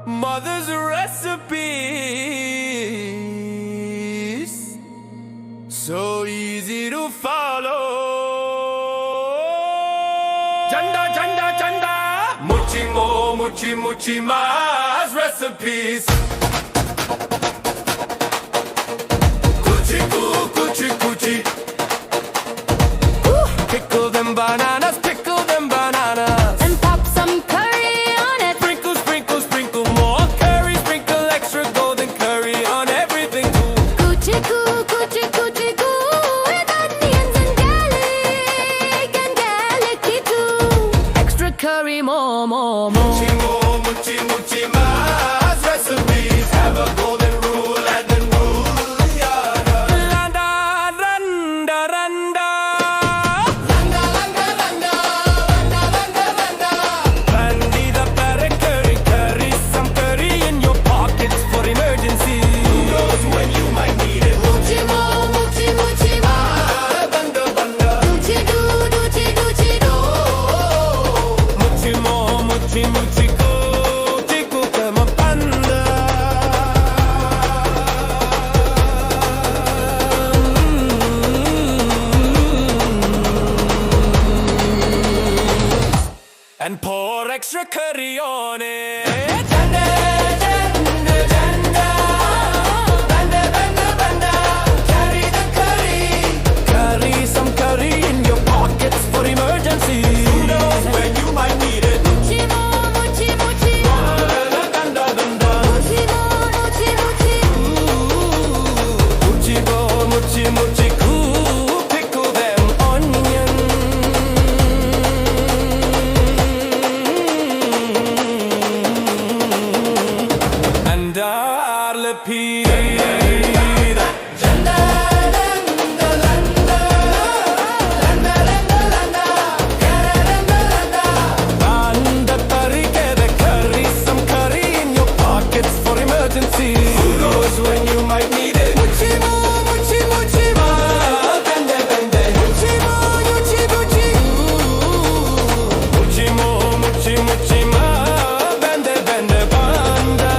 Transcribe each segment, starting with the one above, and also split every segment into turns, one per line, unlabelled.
Mother's recipes, so easy to follow. Janda, janda, janda. Muchi ma's recipes. Coochie. Pickle them bananas,
and pop some curry on it.
Sprinkle more curry, sprinkle extra golden curry on everything too.
Coochie coo, with onions and garlic too. Extra curry, more.
Muchi ma's recipes have a golden rule and then rule yada. Landa, randa. Bandy the parrot curry, some curry in your pockets for emergency. Who knows when you might need it?
Muchi mo.
Banda.
Muchi do.
Muchi go, kama panda. And pour extra curry on it. Janda. Banda. Carry the curry, some curry in your pockets for emergency. Who knows when you might need it?
Muchi mo.
Banda. Muchi cool, pickle them onion. And darle pida. Banda curry, get a curry, some curry in your pockets for emergency. Who knows when you might need it? Muchi mo. Banda. Muchi ma. Banda.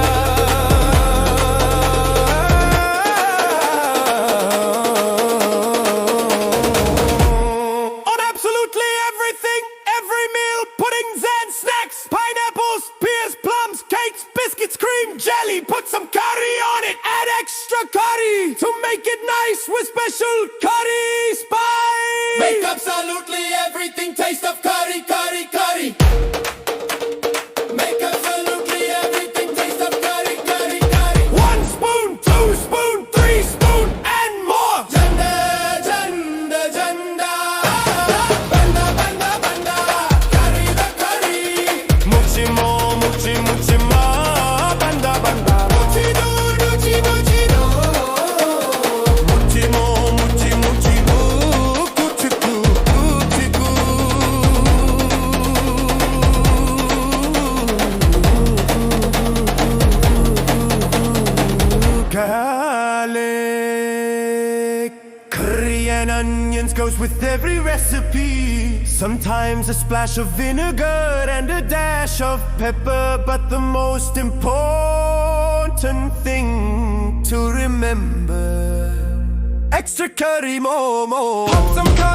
On absolutely everything, every meal, puddings and snacks, pineapples, pears, plums, cakes, biscuits, cream, jelly. Put some curry on it. Add extra curry to make it nice with special curry spice. Make absolutely everything taste of curry. Make absolutely everything taste of curry. 1 spoon, 2 spoon, 3 spoon, and more. Janda. Banda. Carry the curry. Muchi ma. Banda. Muchi do. Muchi mo. Coochie coo. Garlic, curry and onions goes with every recipe. Sometimes a splash of vinegar and a dash of pepper, but the most important thing to remember: extra curry, more. Pop some curry.